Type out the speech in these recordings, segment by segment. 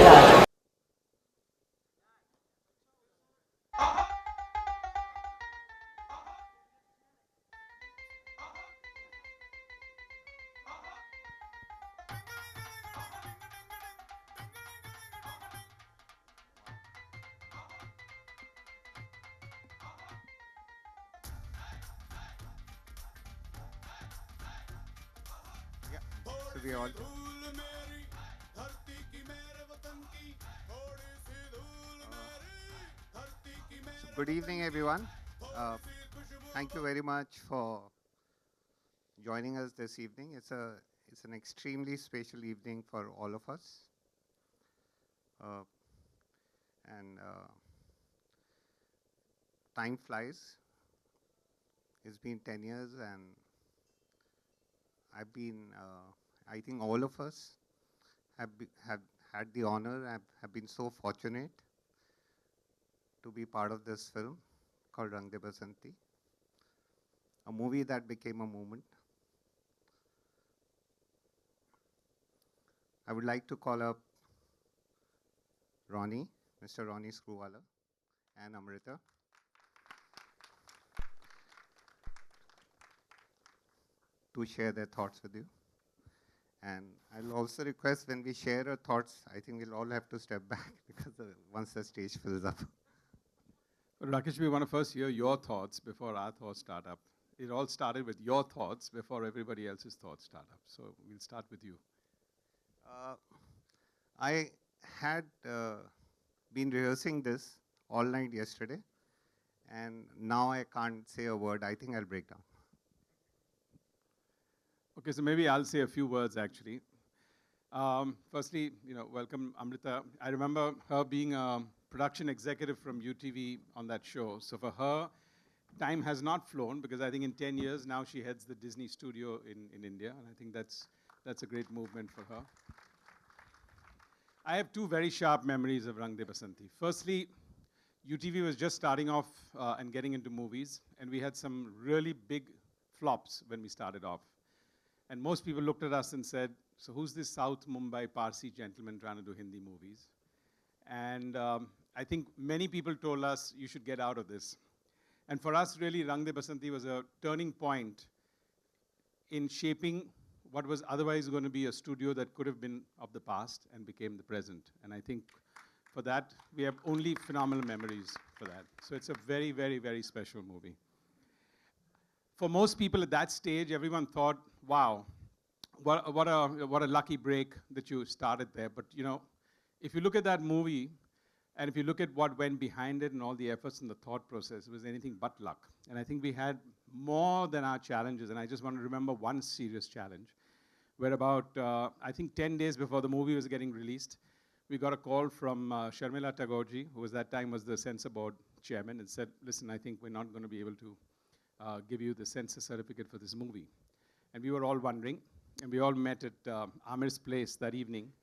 that. Yeah. So we all. So good evening, everyone. Uh, Thank you very much for joining us this evening. It's an extremely special evening for all of us, uh, and time flies. It's been 10 years, and I've been. I think all of us have had the honor. Have been so fortunate to be part of this film called Rang De Basanti, a movie that became a movement. I would like to call up Ronnie, Mr. Ronnie Screwwala, and Amrita to share their thoughts with you. And I'll also request when we share our thoughts, I think we'll all have to step back because once the stage fills up. Rakesh, we want to first hear your thoughts before our thoughts start up. It all started with your thoughts before everybody else's thoughts start up. So we'll start with you. I had been rehearsing this all night yesterday, and now I can't say a word. I think I'll break down. Okay, so maybe I'll say a few words actually. Firstly, welcome Amrita. I remember her being a production executive from UTV on that show. So for her, time has not flown because I think in 10 years now she heads the Disney studio in India, and I think that's a great movement for her. I have two very sharp memories of Rang De Basanti. Firstly, UTV was just starting off and getting into movies, and we had some really big flops when we started off. And most people looked at us and said, so who's this South Mumbai Parsi gentleman trying to do Hindi movies? And I think many people told us, you should get out of this. And for us, really, Rang De Basanti was a turning point in shaping what was otherwise going to be a studio that could have been of the past and became the present. And I think for that, we have only phenomenal memories for that. So it's a very, very, very special movie. For most people at that stage, everyone thought, wow, what a lucky break that you started there. But if you look at that movie, and if you look at what went behind it and all the efforts and the thought process, it was anything but luck. And I think we had more than our challenges. And I just want to remember one serious challenge, where about, I think 10 days before the movie was getting released, we got a call from Sharmila Tagore, who was that time was the censor board chairman, and said, listen, I think we're not going to be able to give you the censor certificate for this movie. And we were all wondering, and we all met at Amir's place that evening.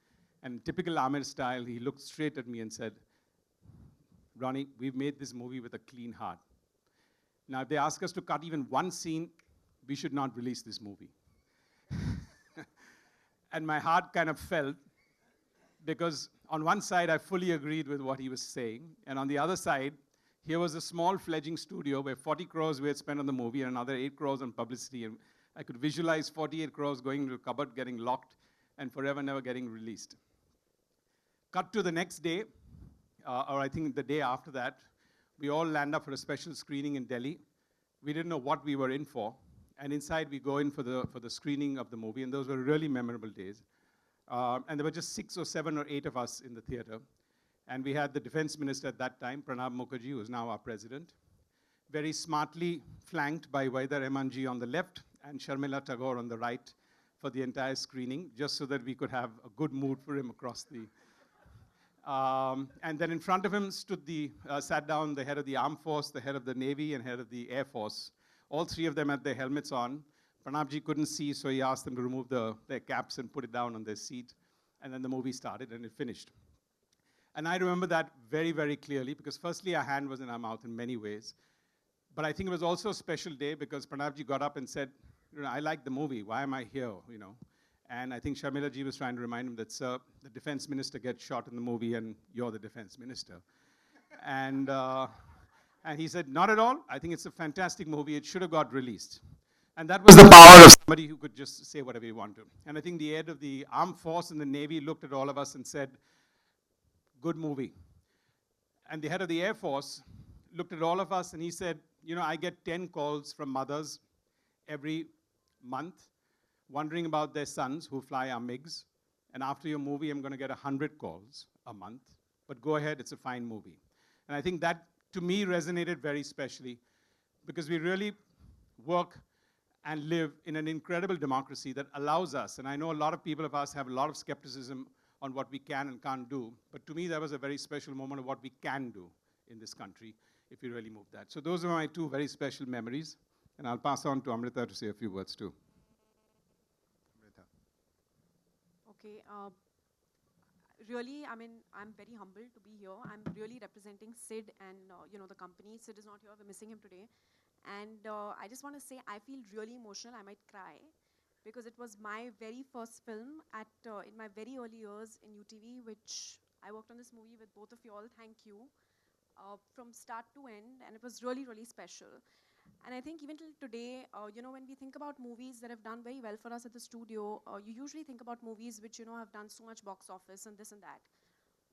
And typical Amir style, he looked straight at me and said, Ronnie, we've made this movie with a clean heart. Now, if they ask us to cut even one scene, we should not release this movie. And my heart kind of fell, because on one side, I fully agreed with what he was saying. And on the other side, here was a small fledgling studio where 40 crores we had spent on the movie and another 8 crores on publicity. And I could visualize 48 crores going into a cupboard, getting locked, and forever never getting released. Cut to the next day, or I think the day after that, we all land up for a special screening in Delhi. We didn't know what we were in for. And inside we go in for the screening of the movie, and those were really memorable days. And there were just 6 or 7 or 8 of us in the theater. And we had the defense minister at that time, Pranab Mukherjee, who is now our president, very smartly flanked by Vaidar Emanji on the left and Sharmila Tagore on the right for the entire screening, just so that we could have a good mood for him across the... and then in front of him sat down the head of the Armed Force, the head of the Navy, and head of the Air Force. All 3 of them had their helmets on. Pranabji couldn't see, so he asked them to remove their caps and put it down on their seat. And then the movie started, and it finished. And I remember that very, very clearly, because firstly, our hand was in our mouth in many ways. But I think it was also a special day because Pranabji got up and said, I like the movie. Why am I here? And I think Sharmila ji was trying to remind him that, sir, the defense minister gets shot in the movie and you're the defense minister. and, uh, and he said, not at all. I think it's a fantastic movie. It should have got released. And that was the power of somebody who could just say whatever he wanted. And I think the head of the armed force and the Navy looked at all of us and said, good movie. And the head of the Air Force looked at all of us and he said, you know, I get 10 calls from mothers every month wondering about their sons who fly our MiGs. And after your movie, I'm going to get 100 calls a month. But go ahead, it's a fine movie. And I think that, to me, resonated very specially because we really work and live in an incredible democracy that allows us, and I know a lot of people of us have a lot of skepticism on what we can and can't do, but to me that was a very special moment of what we can do in this country if we really move that. So those are my two very special memories, and I'll pass on to Amrita to say a few words too. Amrita. Okay. Really, I mean, I'm very humbled to be here. I'm really representing Sid and, you know, the company. Sid is not here. We're missing him today. And I just want to say I feel really emotional. I might cry because it was my very first film in my very early years in UTV, which I worked on this movie with both of you all. Thank you. From start to end. And it was really, really special. And I think even till today, you know, when we think about movies that have done very well for us at the studio, you usually think about movies which, you know, have done so much box office and this and that.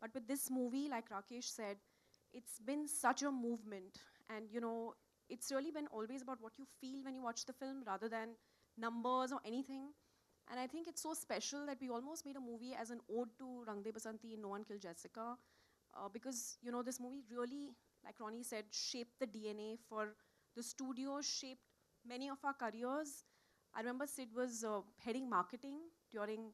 But with this movie, like Rakesh said, it's been such a movement. And, you know, it's really been always about what you feel when you watch the film rather than numbers or anything. And I think it's so special that we almost made a movie as an ode to Rang De Basanti in No One Killed Jessica. Because, you know, this movie really, like Ronnie said, shaped the DNA for the studio, shaped many of our careers. I remember Sid was heading marketing during,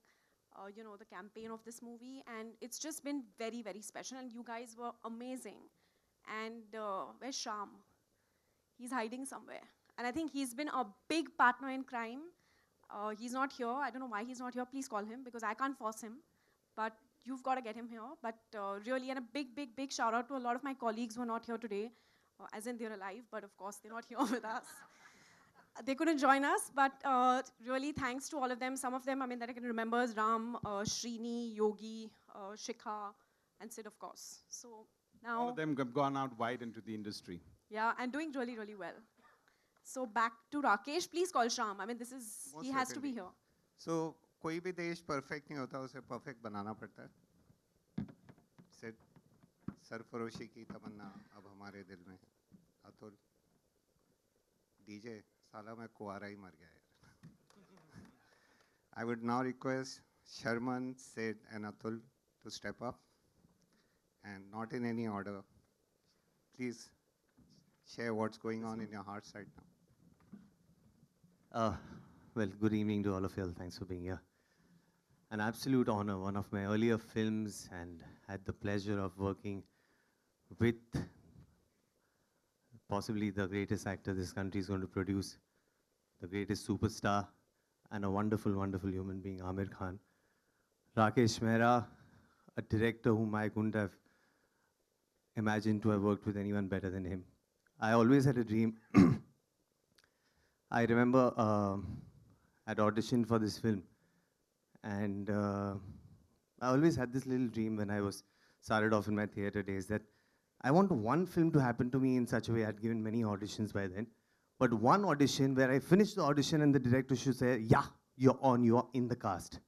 you know, the campaign of this movie. And it's just been very, very special. And you guys were amazing. And where's Sham? He's hiding somewhere. And I think he's been a big partner in crime. He's not here. I don't know why he's not here. Please call him because I can't force him. But you've got to get him here. But really, and a big, big, big shout out to a lot of my colleagues who are not here today. As in they're alive, but of course they're not here with us. They couldn't join us, but really thanks to all of them. Some of them, I mean, that I can remember is Ram, Srini, Yogi, Shikha, and Sid, of course. So now... All of them have gone out wide into the industry. Yeah, and doing really, really well. So back to Rakesh, please call Sham. I mean, this is, Most he has to be certainly. here. So कोई भी देश perfect नहीं होता, उसे perfect बनाना पड़ता है. Sid, सरफरोशी की तमन्ना अब हमारे दिल में. अतुल, DJ, साला मैं कुआरा ही मर गया यार. I would now request Sharman, Sid, and Atul to step up, and not in any order. Please share what's going on in your hearts right now. Well, good evening to all of you all. Thanks for being here. An absolute honor, one of my earlier films, and had the pleasure of working with possibly the greatest actor this country is going to produce, the greatest superstar, and a wonderful, wonderful human being, Amir Khan. Rakesh Mehra, a director whom I couldn't have imagined to have worked with anyone better than him. I always had a dream. I remember I'd auditioned for this film, and I always had this little dream when I started off in my theater days that I want one film to happen to me in such a way. I'd given many auditions by then, but one audition where I finished the audition and the director should say, yeah, you're in the cast.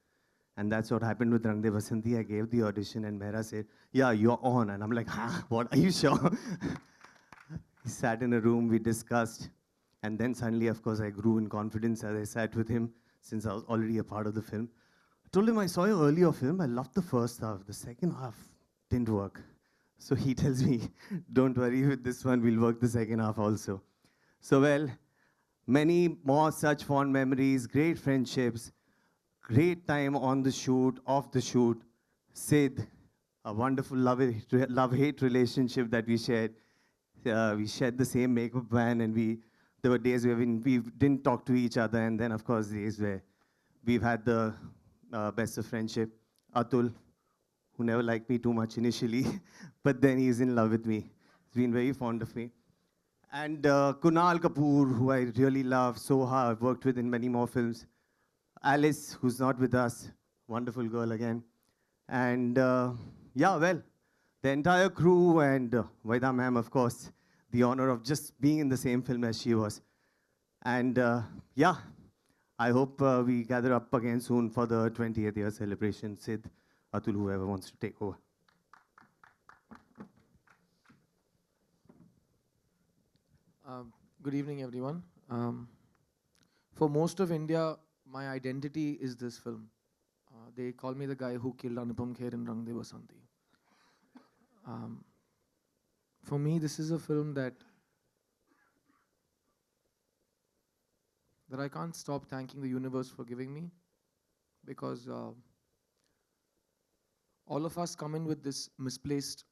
And that's what happened with Rang De Basanti. I gave the audition and Mehra said, yeah, you're on. And I'm like, what, are you sure? He sat in a room, we discussed, and then suddenly, of course, I grew in confidence as I sat with him since I was already a part of the film. I told him, I saw your earlier film, I loved the first half. The second half didn't work. So he tells me, don't worry, with this one, we'll work the second half also. So well, many more such fond memories, great friendships, great time on the shoot, off the shoot. Sid, a wonderful love-hate relationship that we shared. We shared the same makeup van, and there were days where we didn't talk to each other, and then, of course, days where we've had the best of friendship. Atul, who never liked me too much initially, but then he's in love with me. He's been very fond of me. And Kunal Kapoor, who I really love, Soha, I've worked with in many more films. Alice, who's not with us, wonderful girl again. And yeah, well, the entire crew and Vaida ma'am, of course, the honor of just being in the same film as she was. And yeah, I hope we gather up again soon for the 20th year celebration. Sid, Atul, whoever wants to take over. Good evening, everyone. For most of India, my identity is this film. They call me the guy who killed Anupam Kher in Rang De Basanti. For me, this is a film that I can't stop thanking the universe for giving me, because all of us come in with this misplaced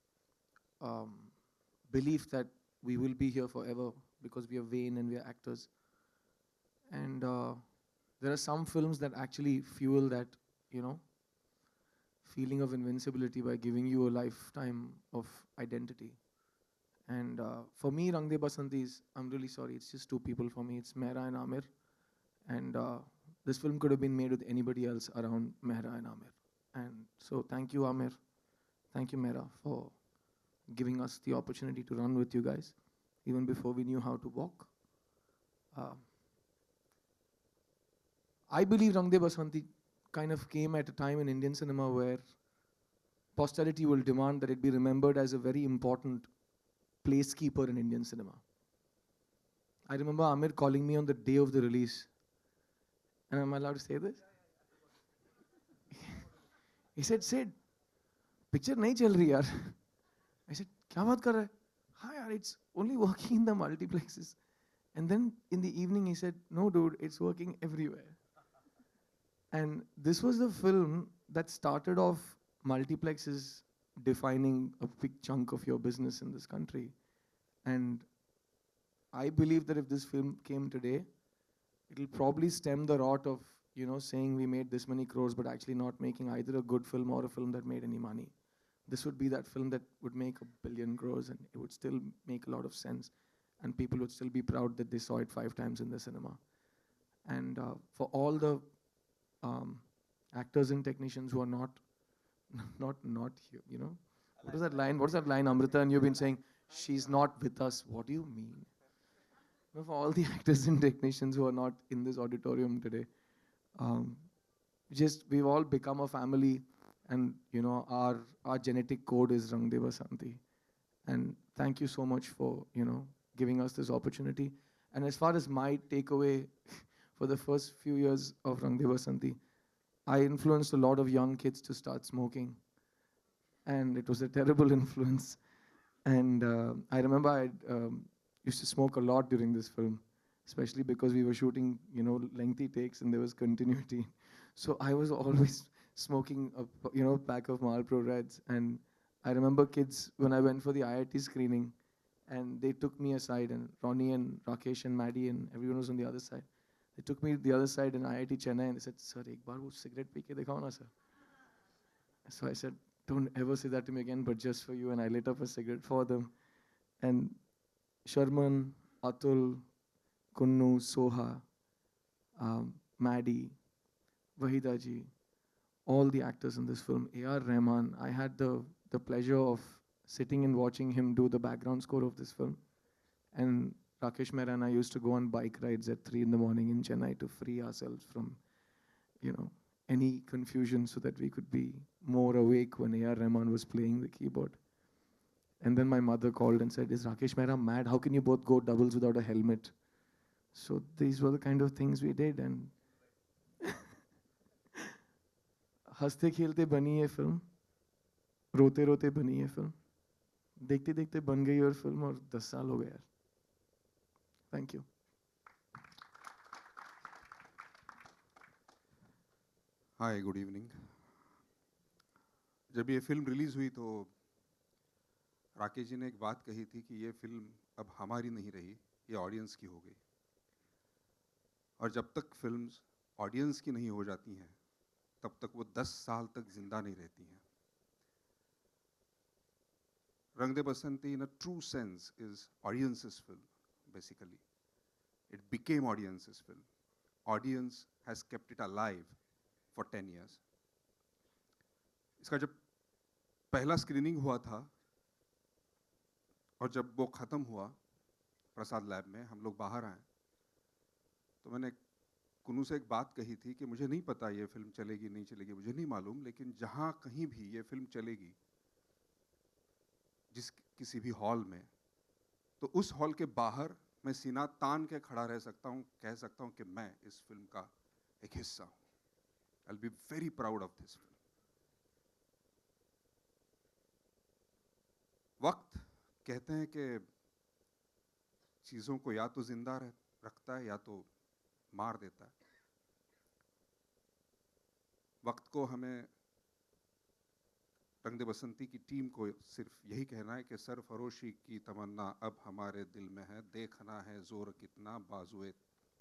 um, belief that we will be here forever because we are vain and we are actors. And there are some films that actually fuel that, you know, feeling of invincibility by giving you a lifetime of identity. And for me, Rang De Basanti is, I'm really sorry, it's just two people for me. It's Mehra and Amir. And this film could have been made with anybody else around Mehra and Amir. And so thank you, Amir. Thank you, Mehra, for giving us the opportunity to run with you guys, even before we knew how to walk. I believe Rang De Basanti kind of came at a time in Indian cinema where posterity will demand that it be remembered as a very important placekeeper in Indian cinema. I remember Amir calling me on the day of the release. And am I allowed to say this? He said, Sid, picture nahi chal rahi yaar. I said, kya baat kar raha hai? Ha yaar, it's only working in the multiplexes. And then in the evening he said, no dude, it's working everywhere. And this was the film that started off multiplexes defining a big chunk of your business in this country. And I believe that if this film came today, it'll probably stem the rot of, you know, saying we made this many crores but actually not making either a good film or a film that made any money. This would be that film that would make 1 billion crores and it would still make a lot of sense and people would still be proud that they saw it 5 times in the cinema. And for all the actors and technicians who are not here, you know. What is that line? What's that line, Amrita? And you've been saying, she's not with us. What do you mean? You know, for all the actors and technicians who are not in this auditorium today, we've all become a family, and you know, our genetic code is Rang De Basanti. And thank you so much for, you know, giving us this opportunity. And as far as my takeaway for the first few years of Rang De Basanti, I influenced a lot of young kids to start smoking. And it was a terrible influence. And I remember I used to smoke a lot during this film, especially because we were shooting, you know, lengthy takes and there was continuity. So I was always smoking a, you know, pack of Marlboro Reds. And I remember kids, when I went for the IIT screening, and they took me aside, and Ronnie and Rakesh and Maddie and everyone was on the other side. They took me to the other side in IIT Chennai and they said, sir, ek baar wo cigarette pee ke dikhao na, sir. So I said, don't ever say that to me again, but just for you. And I lit up a cigarette for them. And Sharman, Atul, Kunnu, Soha, Maddie, Wahida ji, all the actors in this film, A.R. Rahman, I had the pleasure of sitting and watching him do the background score of this film. And Rakesh Mehra and I used to go on bike rides at 3 in the morning in Chennai to free ourselves from, you know, any confusion so that we could be more awake when A.R. Rahman was playing the keyboard. And then my mother called and said, is Rakesh Mehra mad? How can you both go doubles without a helmet? So these were the kind of things we did. And हंसते खेलते बनी ये film, रोते रोते बनी ये film, देखते देखते बन गई और फिल्म और 10 साल हो गए यार. Thank you. Hi good evening. जब ये फिल्म रिलीज़ हुई तो राकेश जी ने एक बात कही थी कि ये फिल्म अब हमारी नहीं रही, ये ऑडियंस की हो गई. और जब तक फिल्म्स ऑडियंस की नहीं हो जाती हैं तब तक वो 10 साल तक जिंदा नहीं रहती हैं. रंग दे बसंती in a true sense is audience's film basically. It became audience's film. audience has kept it alive for 10 years. इसका जब पहला स्क्रीनिंग हुआ था और जब वो ख़त्म हुआ प्रसाद लैब में, हम लोग बाहर आए, तो मैंने कुनू से एक बात कही थी कि मुझे नहीं पता ये फिल्म चलेगी नहीं चलेगी, मुझे नहीं मालूम, लेकिन जहाँ कहीं भी ये फिल्म चलेगी, जिस किसी भी हॉल में, तो उस हॉल के बाहर मैं सीना तान के खड़ा रह सकता हूँ, कह सकता हूँ कि मैं इस फिल्म का एक हिस्सा हूँ. I'll be very proud of this film. वक्त कहते हैं कि चीज़ों को या तो जिंदा रखता है या तो मार देता है. वक्त को हमें, रंग दे बसंती की टीम को सिर्फ यही कहना है कि सरफरोशी की तमन्ना अब हमारे दिल में है, देखना है जोर कितना बाजुए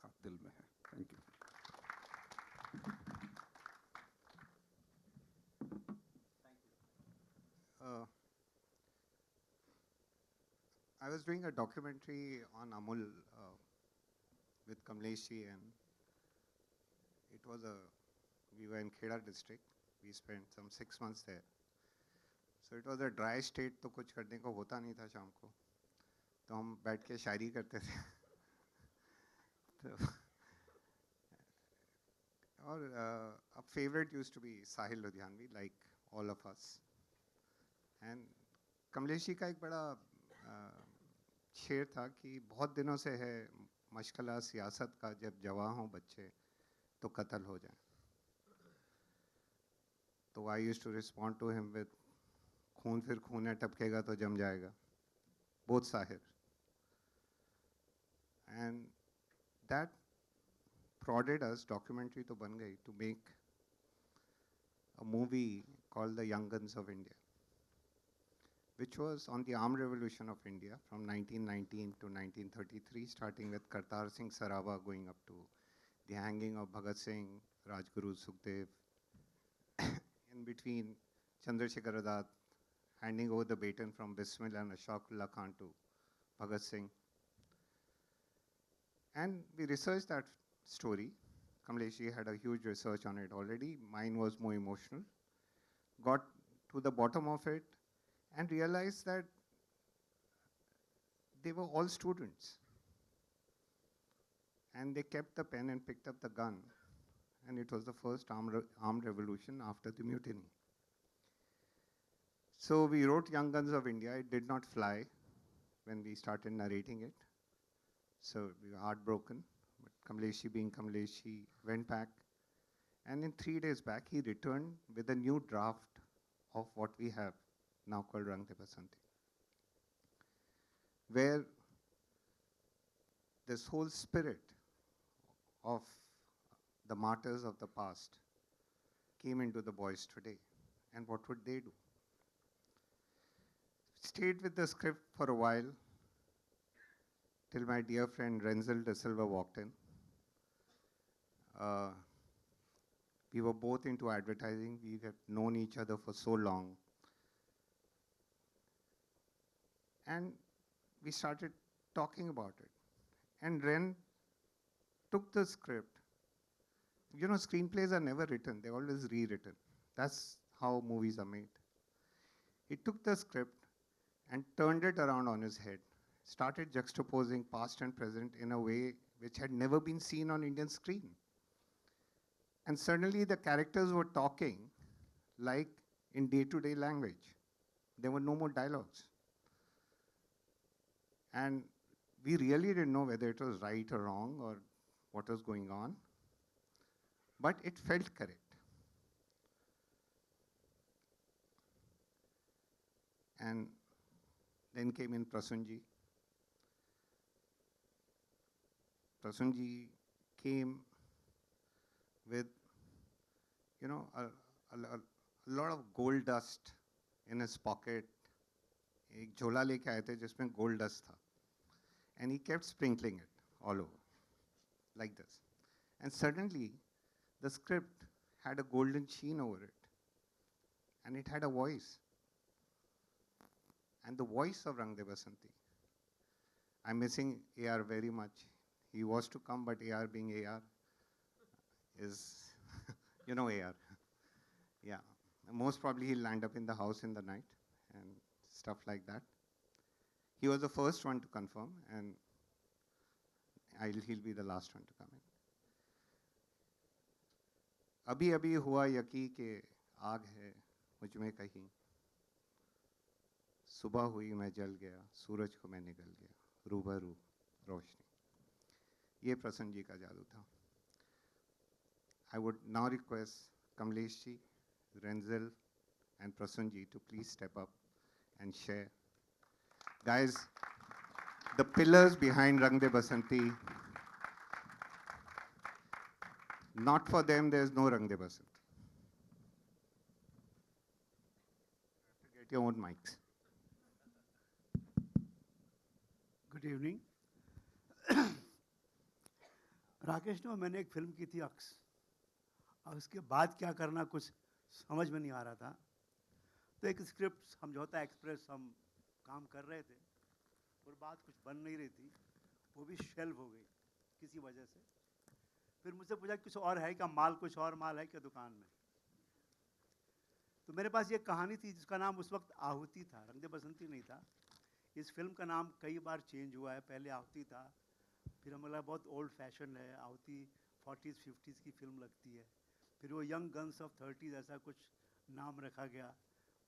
का दिल में है. Thank you. I was doing a documentary on Amul with Kamlesh ji, and it was we were in Kheda district. We spent some 6 months there. So it was a dry state, तो कुछ करने को होता नहीं था शाम को, तो हम बैठ के शायरी करते थे. तो और a favorite used to be Sahil Ludhianvi, like all of us. And Kamlesh ji का एक बड़ा शेर था कि बहुत दिनों से है मशगला सियासत का, जब जवां हों बच्चे तो कत्ल हो जाए. तो I used to respond to him with खून फिर खून है टपकेगा तो जम जाएगा, both Sahir. And that prodded us, documentary to ban gayi, to make a movie called The Young Guns of India, which was on the armed revolution of India from 1919 to 1933, starting with Kartar Singh Sarawa going up to the hanging of Bhagat Singh, Rajguru Sukhdev, in between Chandrasekhar Azad handing over the baton from Bismil and Ashfaqullah Khan to Bhagat Singh. And we researched that story. Kamlesh ji had a huge research on it already. Mine was more emotional. Got to the bottom of it and realized that they were all students. And they kept the pen and picked up the gun. And it was the first armed revolution after the mutiny. So we wrote Young Guns of India. It did not fly when we started narrating it. So we were heartbroken. But Kamlesh ji, being Kamlesh ji, went back. And in 3 days back, he returned with a new draft of what we have now called Rang De Basanti, where this whole spirit of the martyrs of the past came into the boys today. And what would they do? Stayed with the script for a while till my dear friend Renzel De Silva walked in. We were both into advertising. We had known each other for so long. And we started talking about it. And Ren took the script. You know, screenplays are never written, they're always rewritten. That's how movies are made. He took the script and turned it around on his head, started juxtaposing past and present in a way which had never been seen on Indian screen. And suddenly the characters were talking like in day-to-day language. There were no more dialogues. And we really didn't know whether it was right or wrong or what was going on, but it felt correct. And then came in Prasunji. Prasunji came with, you know, a lot of gold dust in his pocket. एक झोला लेके आए थे जिसमें gold dust था. And he kept sprinkling it all over, like this. And suddenly, the script had a golden sheen over it. And it had a voice. And the voice of Rang De Basanti. I'm missing AR very much. He was to come, but AR being AR is, you know, AR. Yeah, most probably he'll land up in the house in the night and stuff like that. He was the first one to confirm, and he'll be the last one to come in. अभी अभी हुआ यकी के आग है मुझ में कहीं, सुबह हुई मैं जल गया, सूरज को मैं निगल गया, रूबरू रोशनी. ये प्रसन्न जी का जादू था. I would now request Kamlesh ji, Renzel and Prasun ji to please step up and share. Guys, the pillars behind Rang De Basanti, not for them there is no Rang De Basanti. Get your own mics. Good evening. Rakesh ने और मैंने एक film की थी अक्स, और उसके बाद क्या करना कुछ समझ में नहीं आ रहा था. तो एक स्क्रिप्ट समझौता एक्सप्रेस हम काम कर रहे थे और बात कुछ बन नहीं रही थी, वो भी शेल्व हो गई किसी वजह से. फिर मुझसे पूछा कुछ और है क्या माल, कुछ और माल है क्या दुकान में. तो मेरे पास ये कहानी थी जिसका नाम उस वक्त आहुति था, रंग दे बसंती नहीं था. इस फिल्म का नाम कई बार चेंज हुआ है, पहले आहुति था, फिर हमें लगा बहुत ओल्ड फैशन है, आहुति 40s 50s की फिल्म लगती है. फिर वो यंग गन्स ऑफ 30s ऐसा कुछ नाम रखा गया.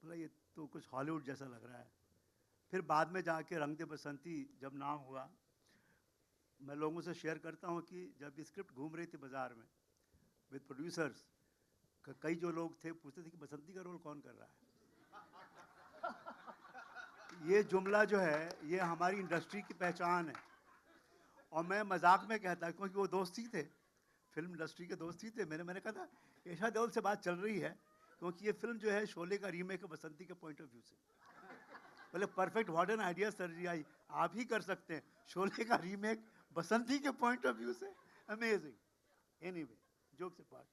बोला ये तो कुछ हॉलीवुड जैसा लग रहा है. फिर बाद में जाके रंग दे बसंती जब नाम हुआ, मैं लोगों से शेयर करता हूँ कि जब स्क्रिप्ट घूम रही थी बाज़ार में विद प्रोड्यूसर्स, कई जो लोग थे पूछते थे कि बसंती का रोल कौन कर रहा है. ये जुमला जो है ये हमारी इंडस्ट्री की पहचान है. और मैं मजाक में कहता क्योंकि वो दोस्ती थे, फिल्म इंडस्ट्री के दोस्ती थे. मैंने कहा था ईशा देओल से बात चल रही है क्योंकि ये फिल्म जो है शोले का रीमेक है बसंती के पॉइंट ऑफ व्यू से. बोले perfect, what an idea sir ji, आप ही कर सकते हैं शोले का रीमेक बसंती के पॉइंट ऑफ व्यू से. अमेजिंग. एनीवे, जोक से पार्ट.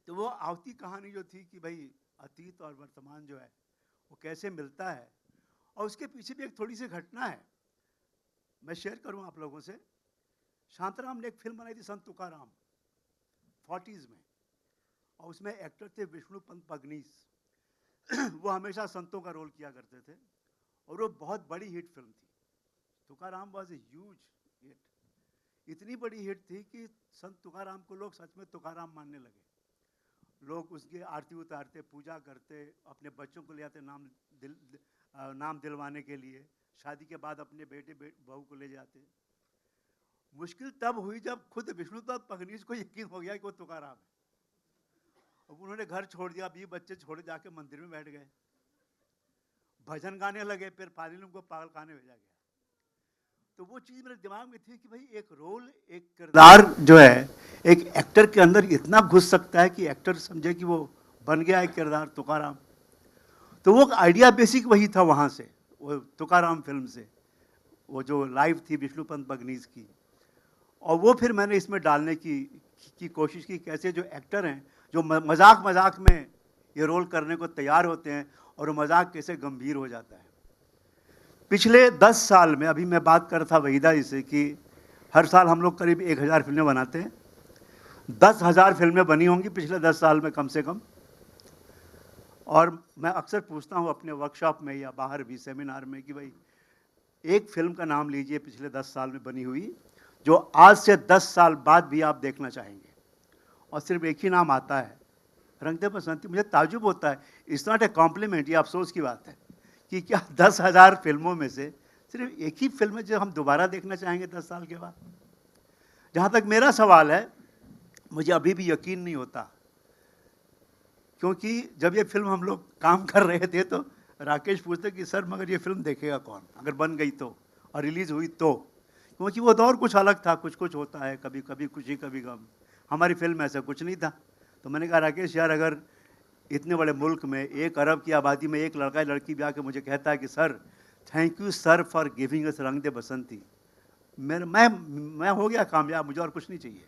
तो वो आहुति कहानी जो थी कि भाई अतीत और वर्तमान जो है वो कैसे मिलता है, और उसके पीछे भी एक थोड़ी सी घटना है मैं शेयर करूं आप लोगों से. शांताराम ने एक फिल्म बनाई थी संत तुकाराम 40s में, और उसमें एक्टर थे विष्णु पंत पगनीस. वो हमेशा संतों का रोल किया करते थे और वो बहुत बड़ी हिट फिल्म थी. Tukaram was a huge hit. इतनी बड़ी हिट थी कि संत तुकाराम को लोग सच में तुकाराम मानने लगे. लोग उसकी आरती उतारते, पूजा करते, अपने बच्चों को ले आते नाम दिलवाने के लिए, शादी के बाद अपने बेटे बहू को ले जाते. मुश्किल तब हुई जब खुद विष्णुदत्त पगनीस को यकीन हो गया कि वो तुकाराम है. अब उन्होंने घर छोड़ दिया, 20 बच्चे छोड़े, जाके मंदिर में बैठ गए, भजन गाने लगे. फिर फाइनली उनको पागल खाने भेजा गया. तो वो चीज़ मेरे दिमाग में थी कि भाई एक रोल, एक किरदार जो है एक एक्टर के अंदर इतना घुस सकता है कि एक्टर समझे कि वो बन गया एक किरदार तुकाराम. तो वो आइडिया बेसिक वही था वहाँ से, वो तुकाराम फिल्म से, वो जो लाइव थी विष्णुपंत बगनीस की. और वो फिर मैंने इसमें डालने की कोशिश की, कैसे जो एक्टर हैं जो मजाक में ये रोल करने को तैयार होते हैं और वो मजाक कैसे गंभीर हो जाता है. पिछले 10 साल में, अभी मैं बात कर रहा था वहीदा जी से कि हर साल हम लोग करीब 1000 फिल्में बनाते हैं. 10,000 फिल्में बनी होंगी पिछले 10 साल में कम से कम. और मैं अक्सर पूछता हूँ अपने वर्कशॉप में या बाहर भी सेमिनार में कि भाई एक फिल्म का नाम लीजिए पिछले 10 साल में बनी हुई जो आज से 10 साल बाद भी आप देखना चाहेंगे, और सिर्फ एक ही नाम आता है, रंग दे बसंती. मुझे ताजुब होता है, इट्स नॉट ए कॉम्प्लीमेंट, ये अफसोस की बात है कि क्या 10,000 फिल्मों में से सिर्फ एक ही फिल्म है जो हम दोबारा देखना चाहेंगे 10 साल के बाद. जहाँ तक मेरा सवाल है, मुझे अभी भी यकीन नहीं होता, क्योंकि जब ये फिल्म हम लोग काम कर रहे थे तो राकेश पूछते कि सर मगर ये फिल्म देखेगा कौन अगर बन गई तो और रिलीज़ हुई तो, क्योंकि वो दौर कुछ अलग था. कुछ कुछ होता है, कभी कभी खुशी कभी गम. हमारी फिल्म ऐसा कुछ नहीं था. तो मैंने कहा राकेश यार, अगर इतने बड़े मुल्क में 1 अरब की आबादी में एक लड़का लड़की भी आके मुझे कहता है कि sir thank you sir for giving us रंग दे बसंती, मैं हो गया कामयाब, मुझे और कुछ नहीं चाहिए.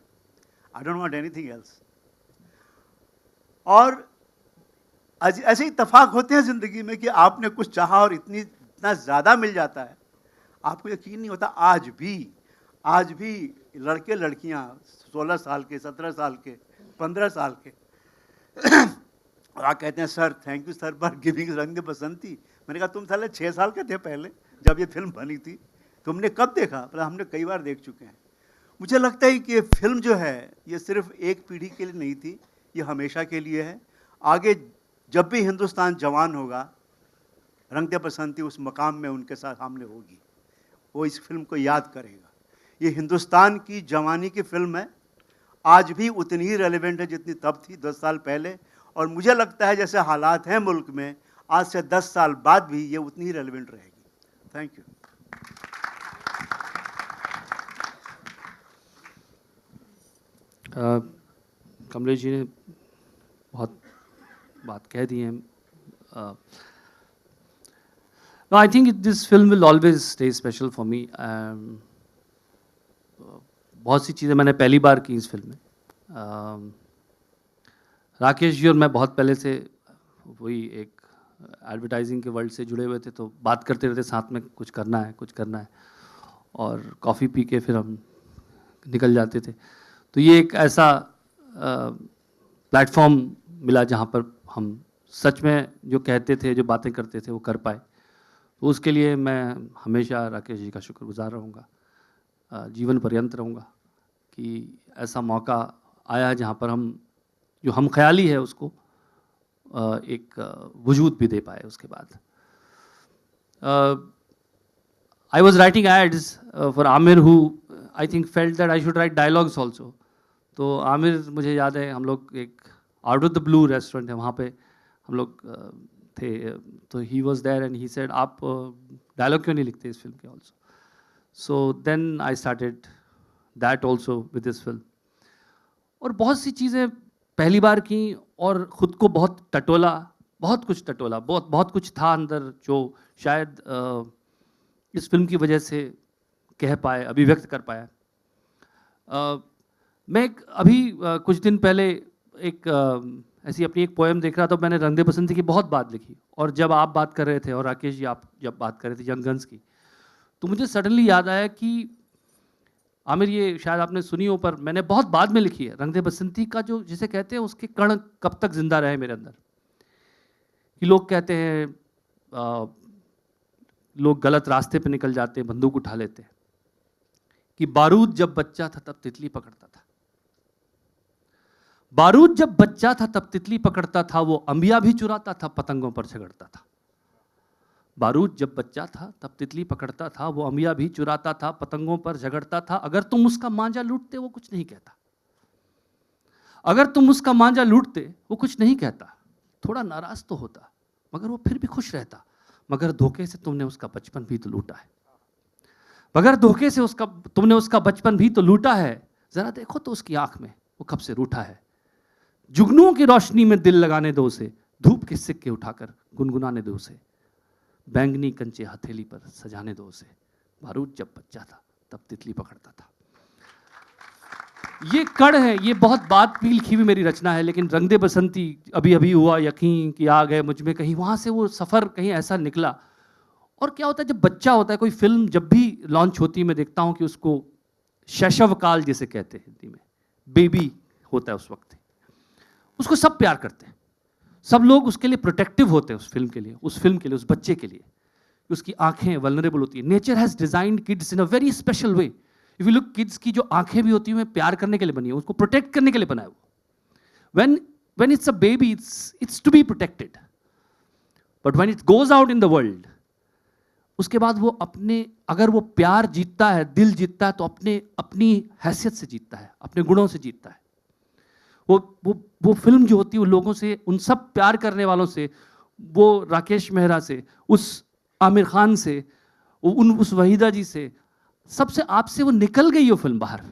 I don't want anything else. और ऐसे इत्तेफाक होते हैं ज़िंदगी में कि आपने कुछ चाहा और इतना ज़्यादा मिल जाता है, आपको यकीन नहीं होता. आज भी लड़के लड़कियां 16 साल के, 17 साल के, 15 साल के और आप कहते हैं sir thank you sir for giving रंग दे बसंती। मैंने कहा तुम साले 6 साल के थे पहले जब ये फिल्म बनी थी, तुमने कब देखा? मतलब हमने कई बार देख चुके हैं। मुझे लगता है कि ये फिल्म जो है ये सिर्फ एक पीढ़ी के लिए नहीं थी, ये हमेशा के लिए है। आगे जब भी हिंदुस्तान जवान होगा, रंग दे बसंती उस मकाम में उनके साथ सामने होगी, वो इस फिल्म को याद करेगा। ये हिंदुस्तान की जवानी की फिल्म है, आज भी उतनी ही रेलेवेंट है जितनी तब थी 10 साल पहले, और मुझे लगता है जैसे हालात हैं मुल्क में, आज से 10 साल बाद भी ये उतनी ही रेलेवेंट रहेगी। Thank you. कमलेश जी ने बहुत बात कह दी है। No, I think this film will always stay special for me. बहुत सी चीज़ें मैंने पहली बार की इस फिल्म में। राकेश जी और मैं बहुत पहले से वही एक एडवर्टाइजिंग के वर्ल्ड से जुड़े हुए थे, तो बात करते रहते साथ में कुछ करना है कुछ करना है, और कॉफ़ी पी के फिर हम निकल जाते थे। तो ये एक ऐसा प्लेटफॉर्म मिला जहाँ पर हम सच में जो कहते थे, जो बातें करते थे, वो कर पाए। तो उसके लिए मैं हमेशा राकेश जी का शुक्रगुजार रहूँगा, जीवन पर्यंत रहूँगा कि ऐसा मौका आया जहाँ पर हम जो हम ख्याली है उसको एक वजूद भी दे पाए। उसके बाद I was writing ads for Aamir who I think felt that I should write dialogues also. तो आमिर, मुझे याद है हम लोग एक out of the blue restaurant है वहाँ पे हम लोग थे, तो he was there and he said आप डायलॉग क्यों नहीं लिखते इस फिल्म के also. So then I started that also with this film. और बहुत सी चीज़ें पहली बार की, और ख़ुद को बहुत टटोला, बहुत कुछ टटोला, बहुत कुछ था अंदर जो शायद इस फिल्म की वजह से कह पाए, अभिव्यक्त कर पाया। मैं अभी कुछ दिन पहले एक ऐसी अपनी एक पोएम देख रहा था, तो मैंने रंग दे बसंती की बहुत बात लिखी, और जब आप बात कर रहे थे और राकेश जी आप जब बात कर रहे थे यंग गन्स की, तो मुझे सडनली याद आया कि आमिर, ये शायद आपने सुनी हो पर मैंने बहुत बाद में लिखी है। रंग दे बसंती का जो जिसे कहते हैं उसके कण कब तक जिंदा रहे मेरे अंदर, कि लोग कहते हैं लोग गलत रास्ते पे निकल जाते, बंदूक उठा लेते, कि बारूद जब बच्चा था तब तितली पकड़ता था, बारूद जब बच्चा था तब तितली पकड़ता था, वो अंबिया भी चुराता था, पतंगों पर झगड़ता था। बारूद जब बच्चा था तब तितली पकड़ता था, वो अंबिया भी चुराता था, पतंगों पर झगड़ता था। अगर तुम उसका मांझा लूटते वो कुछ नहीं कहता, अगर तुम उसका मांझा लूटते वो कुछ नहीं कहता। थोड़ा नाराज तो होता मगर वो फिर भी खुश रहता, मगर धोखे से तुमने उसका बचपन भी तो लूटा है, मगर धोखे से तुमने उसका बचपन भी तो लूटा है। जरा देखो तो उसकी आंख में वो कब से रूठा है। जुगनुओं की रोशनी में दिल लगाने दो उसे, धूप के सिक्के उठाकर गुनगुनाने दो उसे, बैंगनी कंचे हथेली पर सजाने दो उसे। बारूद जब बच्चा था तब तितली पकड़ता था। ये कड़ है, ये बहुत बात भी लिखी हुई मेरी रचना है, लेकिन रंग दे बसंती अभी अभी हुआ यकीन कि आ गए मुझ में कहीं, वहाँ से वो सफ़र कहीं ऐसा निकला। और क्या होता है जब बच्चा होता है, कोई फिल्म जब भी लॉन्च होती है, मैं देखता हूँ कि उसको शैशव काल जिसे कहते हैं हिंदी में, बेबी होता है उस वक्त, उसको सब प्यार करते हैं, सब लोग उसके लिए प्रोटेक्टिव होते हैं, उस फिल्म के लिए, उस बच्चे के लिए। उसकी आंखें वल्नरेबल होती है। Nature has designed kids in a very special way. If you look, kids की जो आंखें भी होती हैं प्यार करने के लिए बनी है, उसको प्रोटेक्ट करने के लिए बना है वो। when it's a baby, it's to be protected, but when it goes out in the world, उसके बाद वो अपने, अगर वो प्यार जीतता है, दिल जीतता है, तो अपनी हैसियत से जीतता है, अपने गुणों से जीतता है। वो फिल्म जो होती है, वो लोगों से, उन सब प्यार करने वालों से, वो राकेश मेहरा से, उस आमिर खान से, उस वहीदा जी से, सबसे आपसे वो निकल गई वो फिल्म बाहर।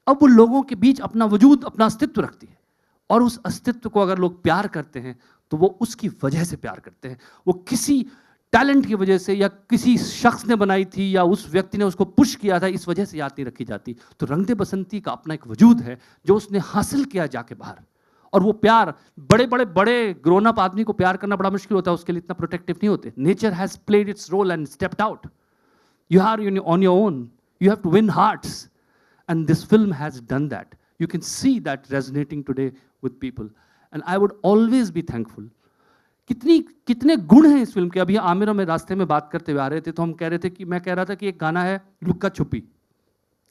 अब वो लोगों के बीच अपना वजूद, अपना अस्तित्व रखती है, और उस अस्तित्व को अगर लोग प्यार करते हैं तो वो उसकी वजह से प्यार करते हैं। वो किसी टैलेंट की वजह से या किसी शख्स ने बनाई थी या उस व्यक्ति ने उसको पुश किया था, इस वजह से याद नहीं रखी जाती। तो रंग दे बसंती का अपना एक वजूद है जो उसने हासिल किया जाके बाहर। और वो प्यार, बड़े ग्रोन अप आदमी को प्यार करना बड़ा मुश्किल होता है, उसके लिए इतना प्रोटेक्टिव नहीं होते। Nature has played its role and stepped out. You are on your own, you have to win hearts, And this film has done that. You can see that resonating today with people. And I would always be thankful. कितने गुण हैं इस film के. अभी आमिर और मैं रास्ते में बात करते हुए आ रहे थे तो हम कह रहे थे कि मैं कह रहा था कि एक गाना है लुक्का छुपी.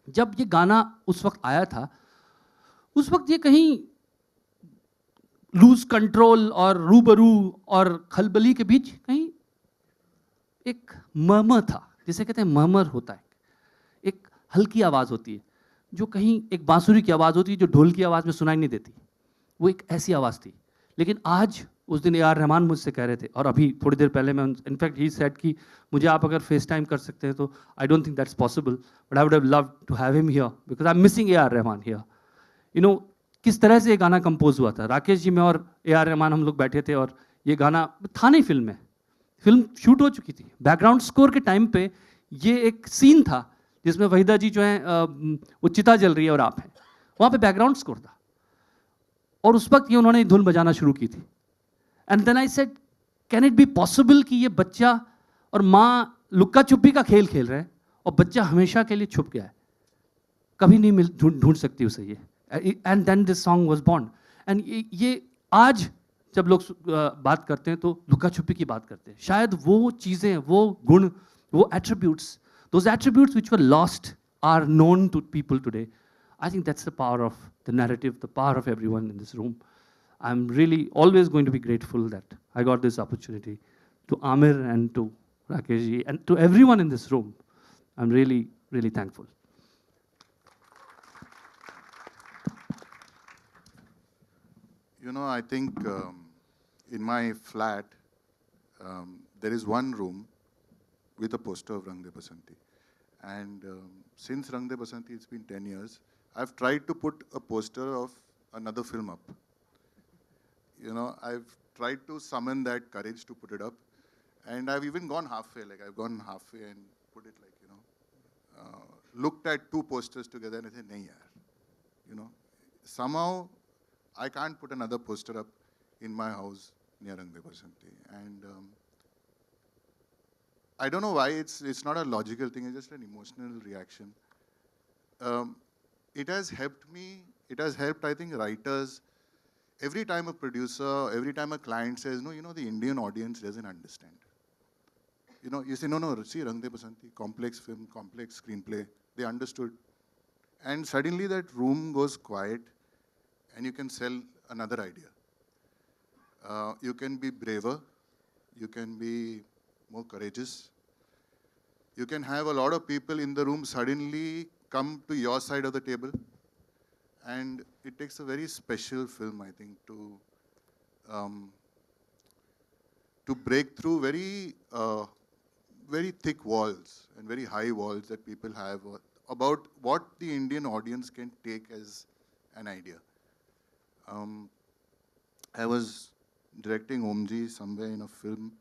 जब ये गाना उस वक्त आया था, उस वक्त ये कहीं लूज कंट्रोल और रूबरू और खलबली के बीच कहीं एक मर्मर था, जिसे कहते हैं मर्मर होता है, एक हल्की आवाज़ होती है जो कहीं एक बांसुरी की आवाज़ होती है जो ढोल की आवाज़ में सुनाई नहीं देती. वो एक ऐसी आवाज़ थी. लेकिन आज उस दिन ए.आर. रहमान मुझसे कह रहे थे, और अभी थोड़ी देर पहले मैं इनफैक्ट ही सेड कि मुझे आप अगर फेस टाइम कर सकते हैं तो I don't think that's possible, but I would have loved to have him here because I am missing A R. Rahman here. You know किस तरह से ये गाना कंपोज हुआ था. राकेश जी, मैं और ए.आर. रहमान हम लोग बैठे थे और ये गाना था नहीं फिल्म में, फिल्म शूट हो चुकी थी. बैकग्राउंड स्कोर के टाइम पे ये एक सीन था जिसमें वहीदा जी जो है वो चिता जल रही है और आप हैं, वहाँ पे बैकग्राउंड स्कोर था. और उस वक्त ये उन्होंने धुन बजाना शुरू की थी. And then I said can it be possible कि ये बच्चा और माँ लुक्का छुपी का खेल खेल रहे हैं और बच्चा हमेशा के लिए छुप गया है, कभी नहीं मिल ढूंढ सकती उसे ये. And then this song was born. And ये आज जब लोग बात करते हैं तो लुक्का छुपी की बात करते हैं. शायद वो चीज़ें, वो गुण, वो attributes, those attributes which were lost are known to people today. I think that's the power of the narrative, the power of everyone in this room. I'm really always going to be grateful that I got this opportunity. To Amir and to Rakesh ji and to everyone in this room, I'm really, really thankful. You know, I think in my flat, there is one room with a poster of Rang De Basanti. And since Rang De Basanti, it's been 10 years, I've tried to put a poster of another film up. You know, I've tried to summon that courage to put it up. And I've even gone halfway, like I've gone halfway and put it like, you know, looked at two posters together and I said, nahi yaar. You know, somehow I can't put another poster up in my house near Rang De Basanti. And I don't know why, it's not a logical thing, it's just an emotional reaction. It has helped me, it has helped, I think, writers. Every time a producer, every time a client says, no, you know, the Indian audience doesn't understand. You know, you say, no, see, Rang De Basanti, complex film, complex screenplay, they understood. And suddenly that room goes quiet and you can sell another idea. You can be braver, you can be more courageous. You can have a lot of people in the room suddenly come to your side of the table. And it takes a very special film, I think, to break through very, very thick walls and very high walls that people have about what the Indian audience can take as an idea. I was directing Omji somewhere in a film,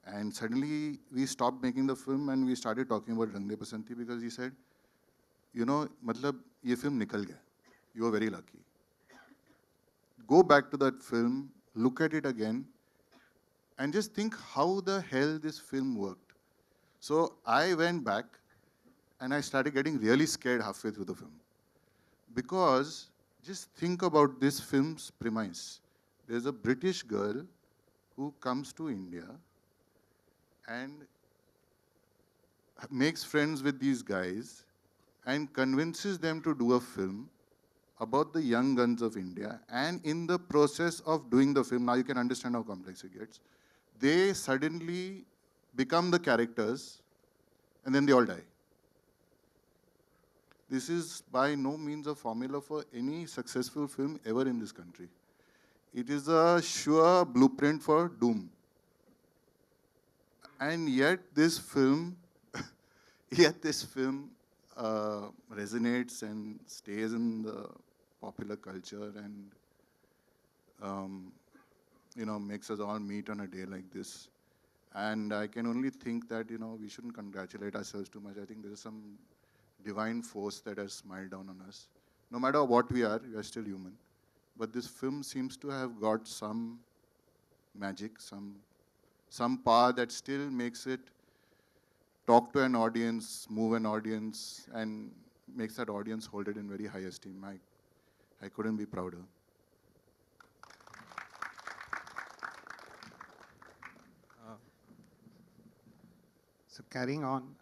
and suddenly we stopped making the film and we started talking about Rang De Basanti because he said, you know, matlab, ye film nikal gaya. You are very lucky. Go back to that film, look at it again, and just think how the hell this film worked. So I went back and I started getting really scared halfway through the film. Because just think about this film's premise. There's a British girl who comes to India and makes friends with these guys and convinces them to do a film about the young guns of India. And in the process of doing the film, now you can understand how complex it gets, they suddenly become the characters and then they all die. This is by no means a formula for any successful film ever in this country. It is a sure blueprint for doom. And yet this film, resonates and stays in the popular culture and you know, makes us all meet on a day like this. And I can only think that, you know, we shouldn't congratulate ourselves too much. I think there is some divine force that has smiled down on us. No matter what we are still human. But this film seems to have got some magic, some power that still makes it talk to an audience, move an audience, and makes that audience hold it in very high esteem. I couldn't be prouder. So carrying on,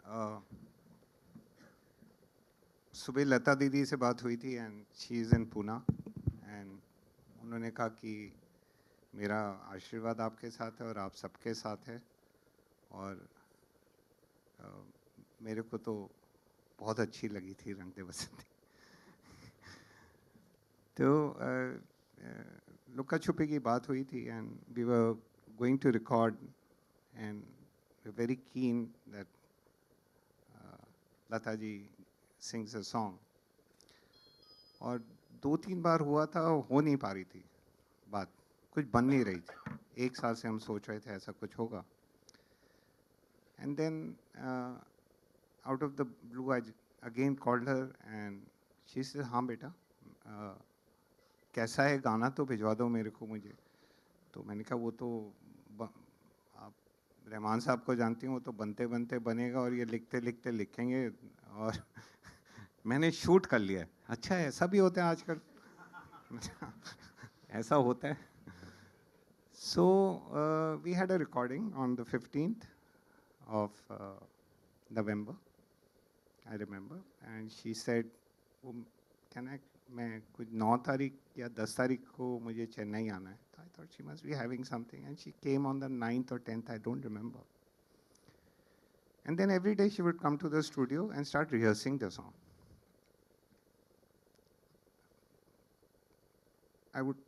सुबह लता दीदी से बात हुई थी and she is in Poona and उन्होंने कहा कि मेरा आशीर्वाद आपके साथ है और आप सबके साथ है और मेरे को तो बहुत अच्छी लगी थी रंग दे बसंती तो लुका छुपी की बात हुई थी and we were going to record and very keen that Lata ji sings a song और 2-3 बार हुआ था हो नहीं पा रही थी बात कुछ बन नहीं रही थी 1 साल से हम सोच रहे थे ऐसा कुछ होगा and then out of the blue I again called her and she said हाँ बेटा कैसा है गाना तो भिजवा दो मेरे को मुझे तो मैंने कहा वो तो रहमान साहब को जानती हूँ तो बनते बनते बनेगा और ये लिखते लिखते लिखेंगे और मैंने शूट कर लिया है अच्छा है ऐसा भी होता है आजकल ऐसा होता है so we had a recording on the 15th of November I remember and she said can I मैं कुछ 9 तारीख या 10 तारीख को मुझे चेन्नई आना है I thought she must be having something and she came on the 9th or 10th, I don't remember. And then every day she would come to the studio and start rehearsing the song. I would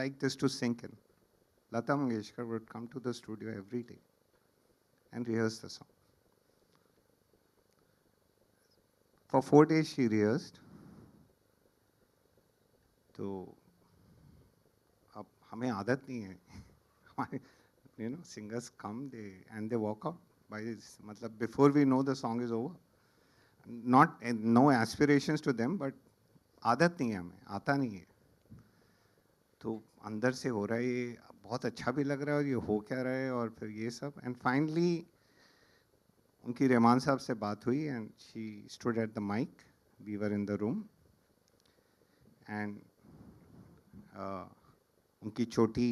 like this to sink in. Lata Mangeshkar would come to the studio every day and rehearse the song. For 4 days she rehearsed. So हमें आदत नहीं है you know singers come and they walk out by this मतलब before we know the song is over not no aspirations to them but आदत नहीं है हमें आता नहीं है तो अंदर से हो रहा है ये बहुत अच्छा भी लग रहा है और ये हो क्या रहा है और फिर ये सब एंड फाइनली उनकी रहमान साहब से बात हुई and she stood at the mic we were in the room and उनकी चोटी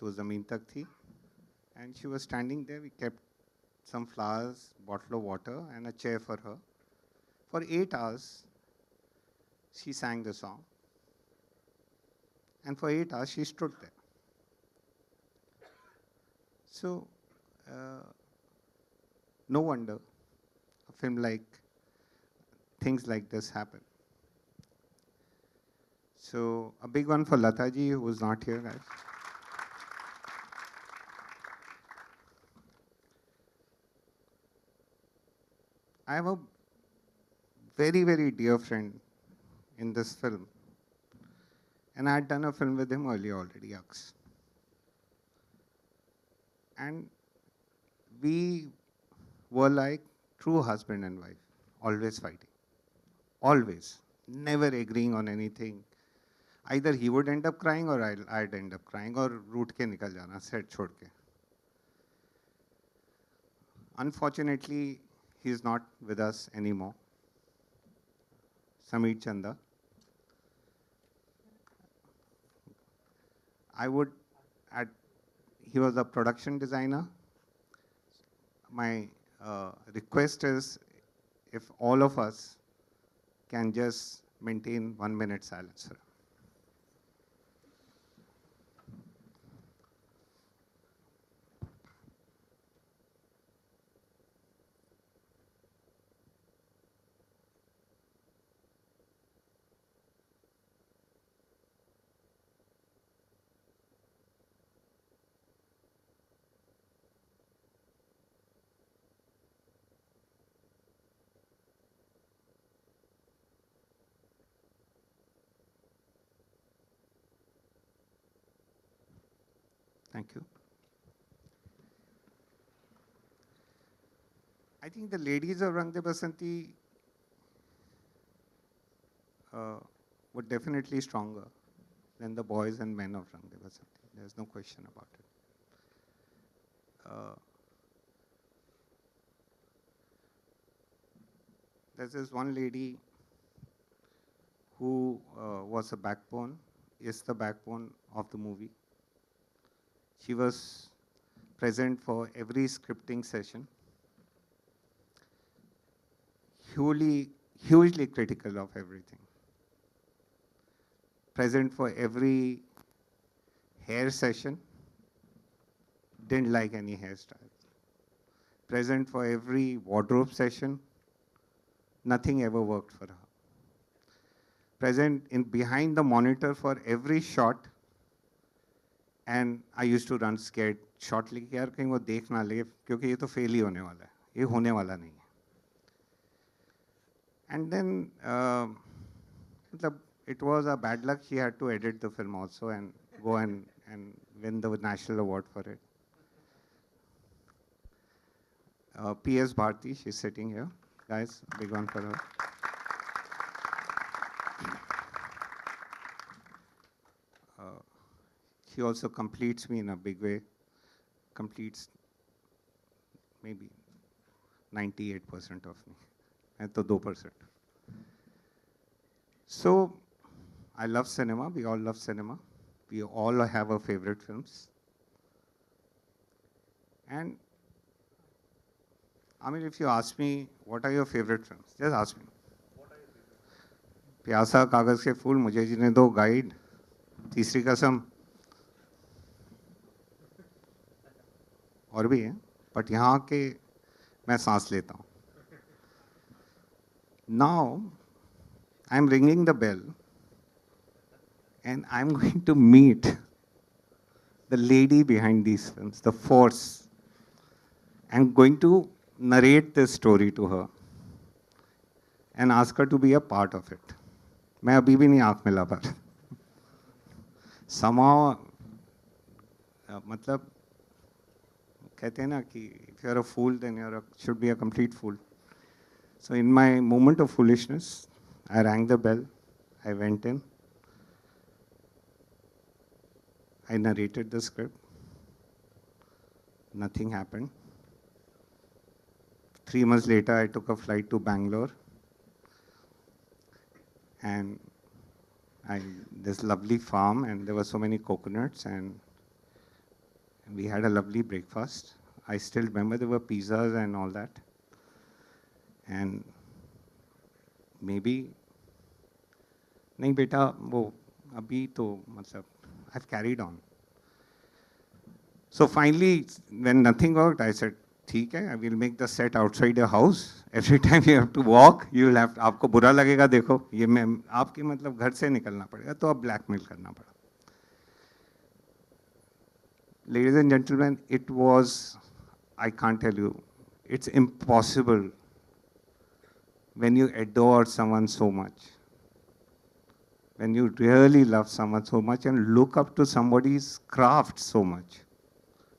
तो ज़मीन तक थी and she was standing there we kept some flowers bottle of water and a chair for her for 8 hours she sang the song and for 8 hours she stood there so no wonder a film like things like this happen. So a big one for Lata ji, who is not here, guys. I have a very, very dear friend in this film. And I had done a film with him earlier already, Yaks. And we were like true husband and wife, always fighting. Always. Never agreeing on anything. Either he would end up crying or I'd end up crying or रूठ के निकल जाना set छोड़ के. Unfortunately, he is not with us anymore. Sameer Chanda. He was a production designer. My request is if all of us can just maintain 1 minute silence, sir. Thank you. I think the ladies of Rang De Basanti were definitely stronger than the boys and men of Rang De Basanti. There's no question about it. there's this one lady who was a backbone, is the backbone of the movie. She was present for every scripting session, hugely critical of everything. Present for every hair session, didn't like any hairstyle. Present for every wardrobe session, nothing ever worked for her. Present in behind the monitor for every shot, and I used to run scared shortly कि यार कहीं वो देख ना ले क्योंकि ये तो फेल ही होने वाला है, ये होने वाला नहीं है. And then it was a bad luck. She had to edit the film also and go and win the national award for it. P.S. Bharti, she's sitting here. Guys, big one for her. She also completes me in a big way. Completes maybe 98% of me. And to 2%. So, I love cinema. We all love cinema. We all have our favorite films. And I mean, if you ask me, what are your favorite films? Just ask me. प्यासा, कागज के फूल, मुझे जीने दो, guide, तीसरी कसम, और भी है, बट यहाँ के मैं सांस लेता हूँ. Now, I'm ringing the bell, and I'm going to meet the lady behind these films, the force. I'm going to narrate this story to her and ask her to be a part of it. मैं अभी भी नहीं आँख मिला पर somehow मतलब कहते हैं ना कि if you're a fool then should be a complete fool. So in my moment of foolishness, I rang the bell, I went in, I narrated the script, nothing happened. 3 months later, I took a flight to Bangalore, and this lovely farm, and there were so many coconuts, and we had a lovely breakfast. I still remember there were pizzas and all that. And maybe, नहीं बेटा वो अभी तो मतलब I've carried on. So finally, when nothing worked, I said, ठीक है, I will make the set outside your house. Every time you have to walk, you will have. आपको बुरा लगेगा देखो, ये मैं आपके मतलब घर से निकलना पड़ेगा, तो अब blackmail करना पड़ा. Ladies and gentlemen, it was, I can't tell you, it's impossible when you adore someone so much, when you really love someone so much and look up to somebody's craft so much.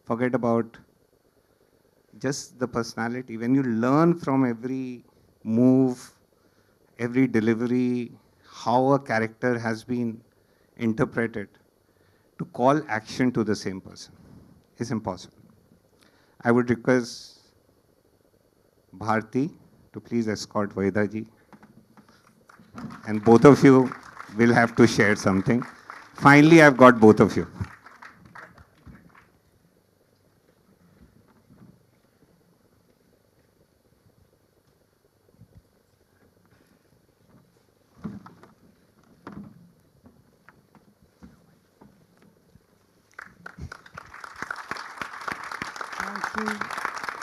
Forget about just the personality. When you learn from every move, every delivery, how a character has been interpreted, to call action to the same person is impossible. I would request Bharti to please escort Vaida ji. And both of you will have to share something. Finally, I've got both of you.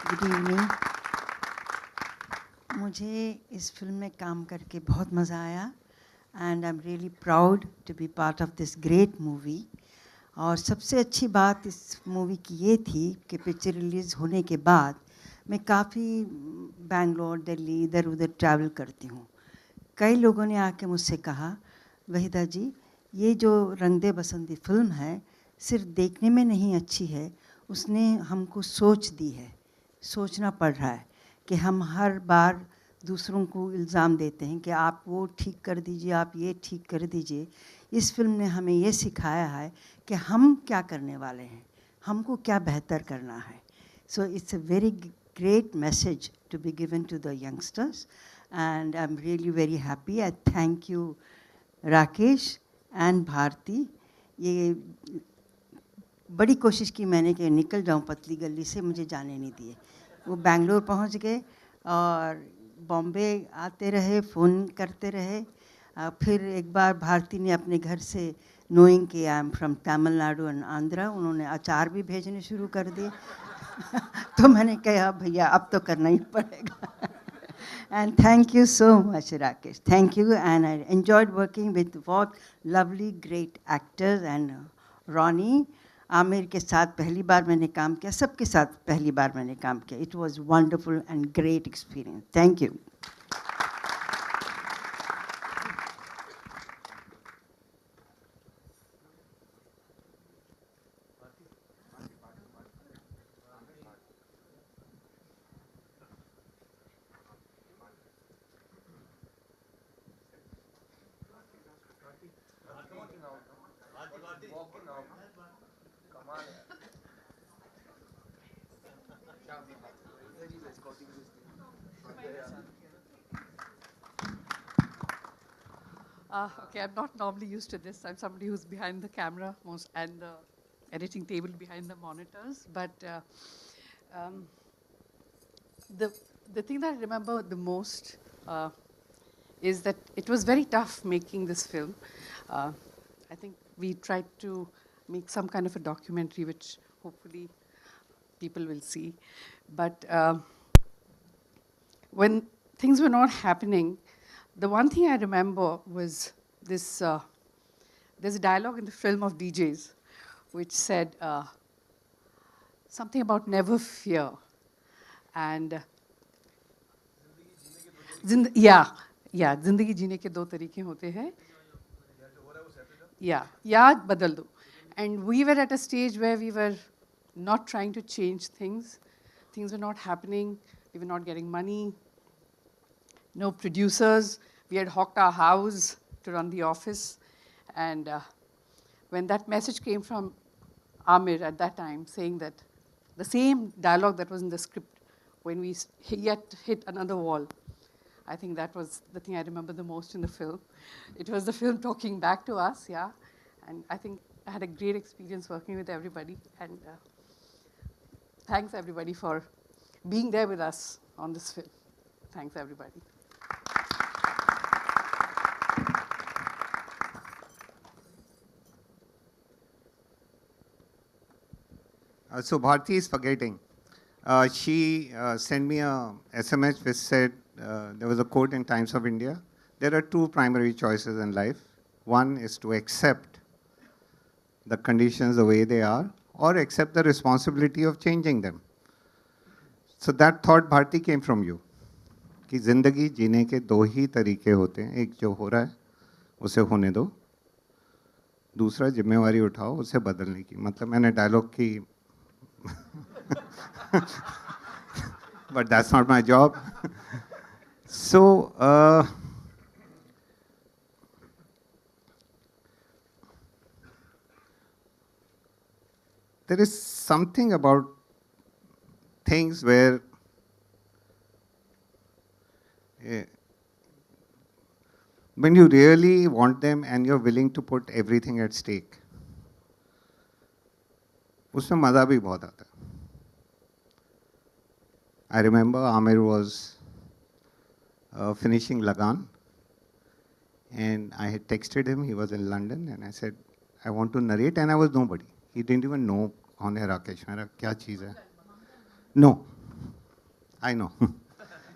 Good evening. मुझे इस film में काम करके बहुत मज़ा आया and I am really proud to be part of this great movie. और सबसे अच्छी बात इस मूवी की ये थी कि पिक्चर रिलीज़ होने के बाद मैं काफ़ी बेंगलोर, दिल्ली, इधर उधर ट्रैवल करती हूँ. कई लोगों ने आके मुझसे कहा, वहीदा जी ये जो रंग दे बसंती फिल्म है सिर्फ देखने में नहीं अच्छी है, उसने हमको सोच दी है. सोचना पड़ रहा है कि हम हर बार दूसरों को इल्ज़ाम देते हैं कि आप वो ठीक कर दीजिए, आप ये ठीक कर दीजिए. इस फिल्म ने हमें ये सिखाया है कि हम क्या करने वाले हैं, हमको क्या बेहतर करना है. So it's a very great message to be given to the youngsters, and I'm really very happy. I thank you, Rakesh and Bharti. ये बड़ी कोशिश की मैंने कि निकल जाऊं पतली गली से, मुझे जाने नहीं दिए. वो बेंगलोर पहुंच गए और बॉम्बे आते रहे, फ़ोन करते रहे. फिर एक बार भारती ने अपने घर से, नोइंग कि I am from Tamil Nadu and Andhra, उन्होंने अचार भी भेजने शुरू कर दिए. तो मैंने कहा भैया अब तो करना ही पड़ेगा. And thank you so much, Rakesh. Thank you, and I enjoyed working with what lovely, great actors and Ronnie. Aamir के साथ पहली बार मैंने काम किया, सबके साथ पहली बार मैंने काम किया. It was wonderful and great experience. Thank you. Okay, I'm not normally used to this. I'm somebody who's behind the camera most and the editing table behind the monitors. But the thing that I remember the most is that it was very tough making this film. I think we tried to make some kind of a documentary, which hopefully people will see. But when things were not happening, the one thing I remember was this, there's a dialogue in the film of DJs which said something about never fear. And जिंदगी जीने के दो तरीके होते हैं. याद बदल दो. And we were at a stage where we were not trying to change things. Things were not happening. We were not getting money. No producers. We had hawked our house to run the office. And when that message came from Amir at that time, saying that the same dialogue that was in the script, when we yet hit another wall, I think that was the thing I remember the most in the film. It was the film talking back to us, yeah. And I think I had a great experience working with everybody. And thanks, everybody, for being there with us on this film. Thanks, everybody. So Bharti is forgetting. She sent me a SMS which said there was a quote in Times of India. There are two primary choices in life. One is to accept the conditions the way they are, or accept the responsibility of changing them. So that thought, Bharti, came from you. कि जिंदगी जीने के दो ही तरीके होते हैं. एक जो हो रहा है उसे होने दो, दूसरा जिम्मेवारी उठाओ उसे बदलने की. मतलब मैंने डायलॉग की but that's not my job. So there is something about things where when you really want them and you're willing to put everything at stake, उसमें मज़ा भी बहुत आता है. I remember Amir was finishing Lagan, and I had texted him. He was in London, and I said, I want to narrate, and I was nobody. He didn't even know कौन है राकेश. मेरा क्या चीज़ है? No, I know.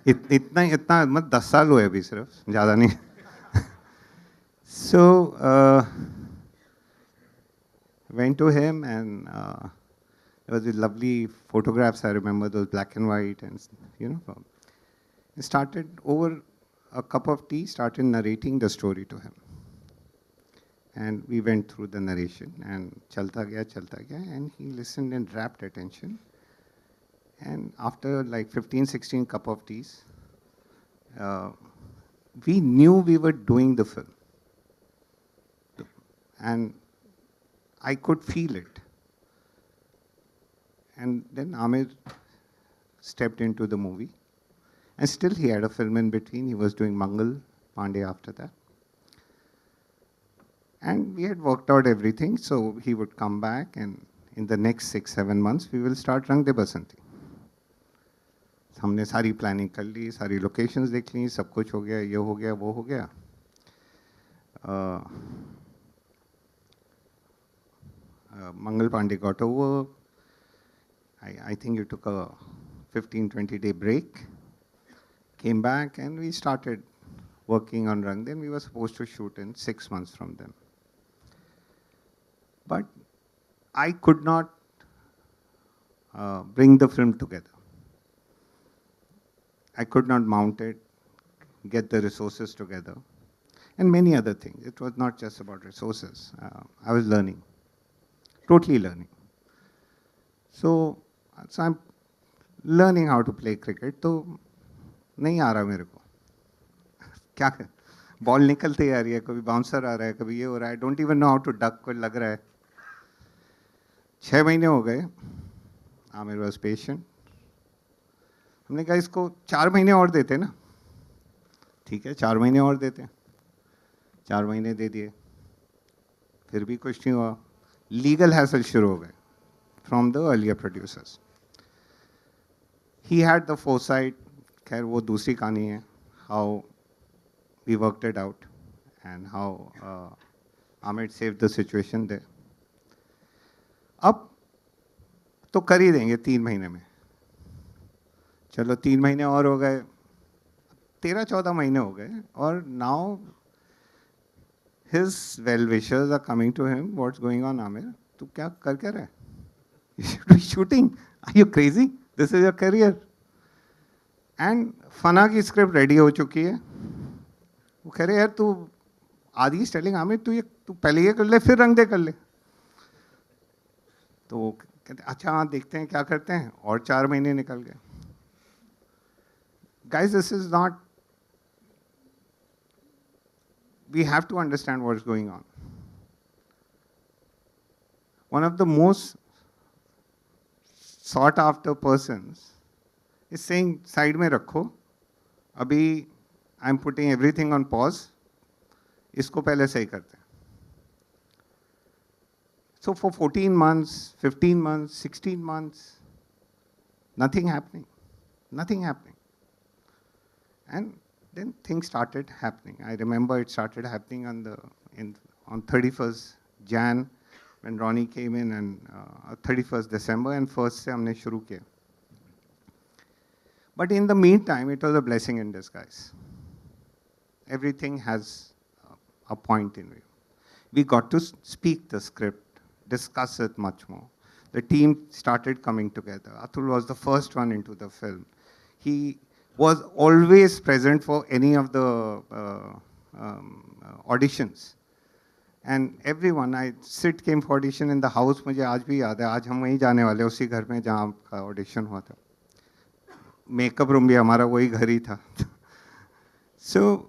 इतना मत 10 साल हुए अभी सिर्फ, ज़्यादा नहीं. So went to him, and there was these lovely photographs. I remember those black and white, and started over a cup of tea, started narrating the story to him. And we went through the narration, and chalta gaya, and he listened in rapt attention. And after like 15, 16 cup of teas, we knew we were doing the film. And I could feel it. And then Amir stepped into the movie. And still he had a film in between. He was doing Mangal Pandey after that. And we had worked out everything, so he would come back, and in the next 6-7 months, we will start Rang De Basanti. हमने सारी planning कर ली, सारी locations देख ली, सब कुछ हो गया, ये हो गया, वो हो गया. Mangal Pandey got over. I think it took a 15-20 day break. Came back and we started working on Rang. Then we were supposed to shoot in 6 months from then. But I could not bring the film together. I could not mount it, get the resources together, and many other things. It was not just about resources. I was learning, totally learning. So I'm learning how to play cricket. तो नहीं आ रहा मेरे को. क्या कर? Ball निकलते आ रही है, कभी बाउंसर आ रहा है, कभी ये हो रहा है. Don't even know how to duck. कोई लग रहा है. 6 महीने हो गए. Aamir was patient. हमने कहा इसको 4 महीने और देते ना. ठीक है, 4 महीने और देते हैं. 4 महीने दे दिए. फिर भी कुछ नहीं हुआ. लीगल हैसल शुरू हो गए from the earlier producers. He had the foresight. खैर वो दूसरी कहानी है. How we worked it out and how Amit saved the situation there. अब तो कर ही देंगे 3 महीने में. चलो 3 महीने और हो गए. 13-14 महीने हो गए और now his well-wishers are coming to him. What's going on, Amir? तू क्या कर रहा है? You should be shooting. Are you crazy? This is your career. And फना की स्क्रिप्ट रेडी हो चुकी है. वो कह रहे यार तू आदि इज टेलिंग आमिर तू पहले ये कर ले फिर रंग दे कर ले. तो वो कहते अच्छा हाँ देखते हैं क्या करते हैं. और 4 महीने निकल गए. Guys, this is not. We have to understand what's going on. One of the most sought after persons is saying side में रखो. अभी I'm putting everything on pause. इसको पहले सही करते हैं. So for 14 months, 15 months, 16 months, nothing happening. Nothing happening. And then things started happening. I remember it started happening on 31st Jan when Ronnie came in, and 31st December, and 1st से हमने शुरू किया. But in the meantime, it was a blessing in disguise. Everything has a point in view. We got to speak the script, discuss it much more. The team started coming together. Atul was the first one into the film. He was always present for any of the auditions. And everyone, Sid came for audition in the house. मुझे आज भी याद है. आज हम वहीं जाने वाले उसी घर में जहाँ का audition हुआ था. Makeup room भी हमारा वही घर ही था. So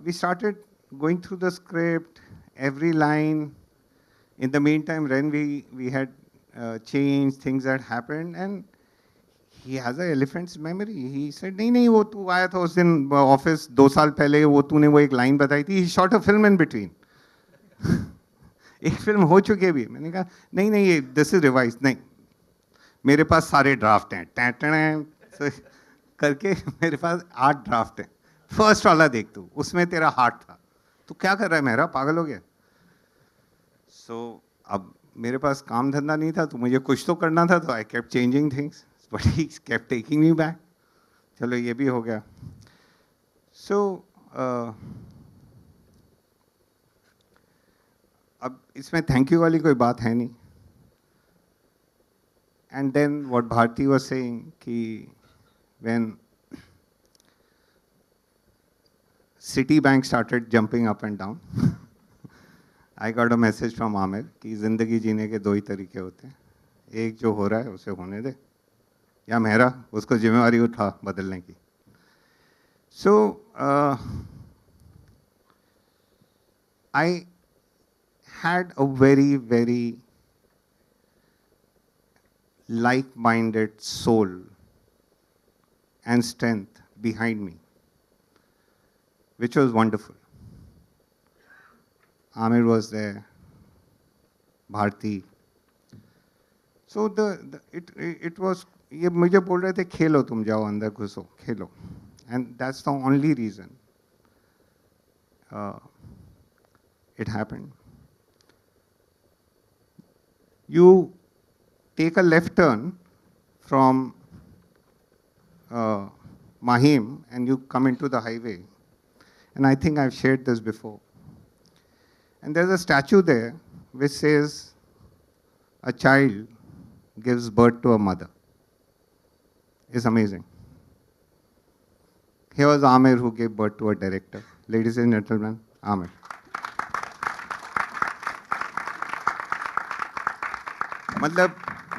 we started going through the script, every line. In the meantime, when we had changed, things that happened, and he has an elephant's memory. He said, नहीं वो तू आया था उस दिन ऑफिस 2 साल पहले, वो तूने वो एक लाइन बताई थी. He shot a film in between. एक फिल्म हो चुकी है भी. मैंने कहा नहीं this is revised. नहीं, मेरे पास सारे ड्राफ्ट हैं. करके मेरे पास 8 ड्राफ्ट हैं. फर्स्ट वाला देख तू, उसमें तेरा हार्ट था. तू क्या कर रहा है मेरा, पागल हो गया. So अब मेरे पास काम धंधा नहीं था, तो मुझे कुछ तो करना था. तो I kept changing things, but he kept taking me back. चलो ये भी हो गया. So अब इसमें थैंक यू वाली कोई बात है नहीं. And then what Bharti was saying कि when Citibank started jumping up and down, I got a message from Amir कि जिंदगी जीने के 2 ही तरीके होते हैं. एक जो हो रहा है उसे होने दे, या मेरा उसको जिम्मेवारी उठा बदलने की. So I had a very, very like-minded soul and strength behind me, which was wonderful. Amir was there, Bharti. So it was, ये मुझे बोल रहे थे खेलो तुम जाओ अंदर घुसो खेलो, and that's the only reason it happened. You take a left turn from Mahim and you come into the highway, and I think I've shared this before. And there's a statue there which says, a child gives birth to a mother. It's amazing. Here was Amir who gave birth to a director. Ladies and gentlemen, Amir. मतलब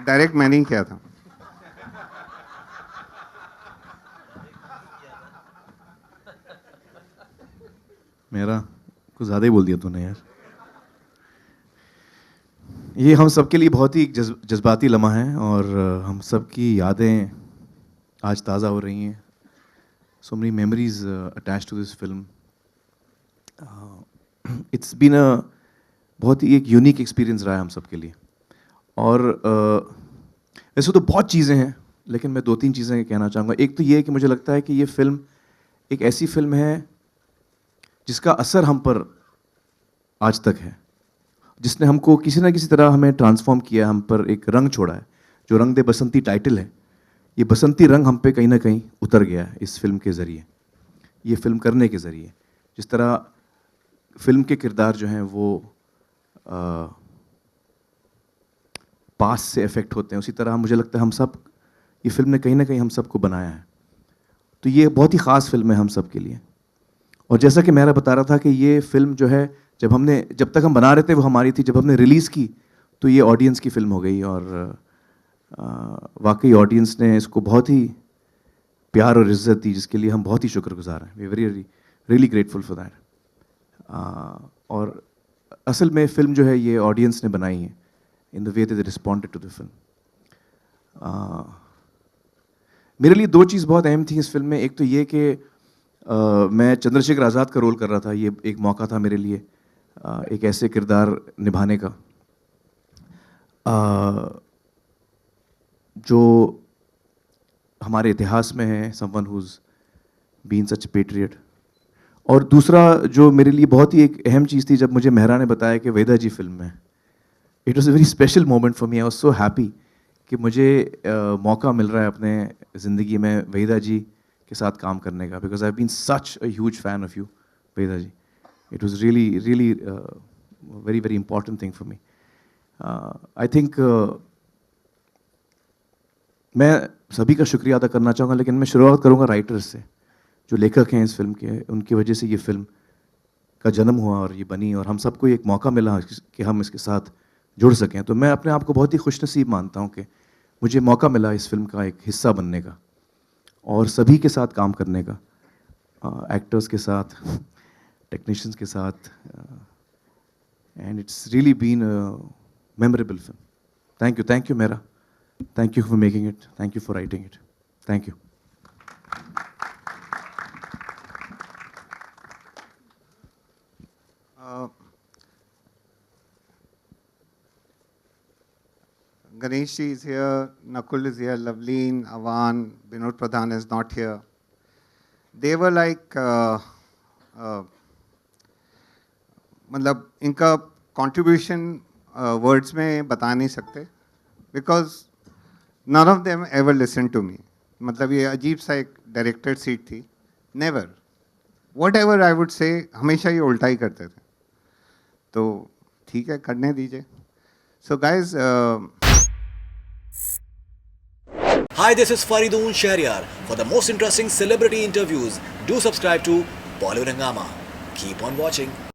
direct मैंने ही किया था. मेरा कुछ ज़्यादा ही बोल दिया तूने यार. ये हम सब के लिए बहुत ही जज्बाती लम्हा है और हम सब की यादें आज ताज़ा हो रही हैं. So many memories attached to this film. It's been a बहुत ही एक यूनिक एक्सपीरियंस रहा है हम सब के लिए. और वैसे तो बहुत चीज़ें हैं, लेकिन मैं 2-3 चीज़ें कहना चाहूँगा. एक तो ये कि मुझे लगता है कि ये फिल्म एक ऐसी फिल्म है जिसका असर हम पर आज तक है, जिसने हमको किसी ना किसी तरह हमें ट्रांसफॉर्म किया, हम पर एक रंग छोड़ा है. जो रंग दे बसंती टाइटल है, ये बसंती रंग हम पे कहीं ना कहीं उतर गया है इस फिल्म के ज़रिए, ये फिल्म करने के ज़रिए. जिस तरह फिल्म के किरदार जो हैं वो पास से इफ़ेक्ट होते हैं, उसी तरह मुझे लगता है हम सब, ये फिल्म ने कहीं ना कहीं हम सबको बनाया है. तो ये बहुत ही ख़ास फिल्म है हम सब के लिए. और जैसा कि मेरा बता रहा था कि ये फिल्म जो है जब तक हम बना रहे थे वो हमारी थी, जब हमने रिलीज़ की तो ये ऑडियंस की फ़िल्म हो गई. और वाकई ऑडियंस ने इसको बहुत ही प्यार और इज़्ज़त दी, जिसके लिए हम बहुत ही शुक्रगुजार हैं. We very really grateful for that. और असल में फ़िल्म जो है ये ऑडियंस ने बनाई है in the way that they responded to the film. मेरे लिए 2 चीज़ बहुत अहम थी इस फिल्म में. एक तो ये कि मैं चंद्रशेखर आज़ाद का रोल कर रहा था. ये एक मौका था मेरे लिए एक ऐसे किरदार निभाने का जो हमारे इतिहास में है, someone who's been such a patriot. और दूसरा जो मेरे लिए बहुत ही एक अहम चीज़ थी, जब मुझे मेहरा ने बताया कि वेदा जी फिल्म में, it was a very special moment for me. I was so happy कि मुझे मौका मिल रहा है अपने ज़िंदगी में वेदा जी के साथ काम करने का, because I been such a huge fan of you Veda ji. It was really really very very important thing for me. I think मैं सभी का शुक्रिया अदा करना चाहूँगा, लेकिन मैं शुरुआत करूँगा राइटर्स से, जो लेखक हैं इस फिल्म के. उनकी वजह से ये फिल्म का जन्म हुआ और ये बनी, और हम सबको एक मौका मिला कि हम इसके साथ जुड़ सकें. तो मैं अपने आप को बहुत ही खुशनसीब मानता हूँ कि मुझे मौका मिला इस फिल्म का एक हिस्सा बनने का और सभी के साथ काम करने का, एक्टर्स के साथ, टेक्नीशियंस के साथ. And it's really been a memorable film. Thank you मेरा. Thank you for making it. Thank you for writing it. Thank you. Ganesh ji is here, Nakul is here, Lavleen, Avan, Binod Pradhan is not here. They were like, मतलब इनका contribution words में बता नहीं सकते, because none of them ever listened to me. मतलब ये अजीब सा एक directed seat थी. Never. Whatever I would say, हमेशा ये उल्टा ही करते थे. तो ठीक है, करने दीजिए. So guys, Hi, this is Faridoon Shahryar. For the most interesting celebrity interviews, do subscribe to Bollywood Hungama. Keep on watching.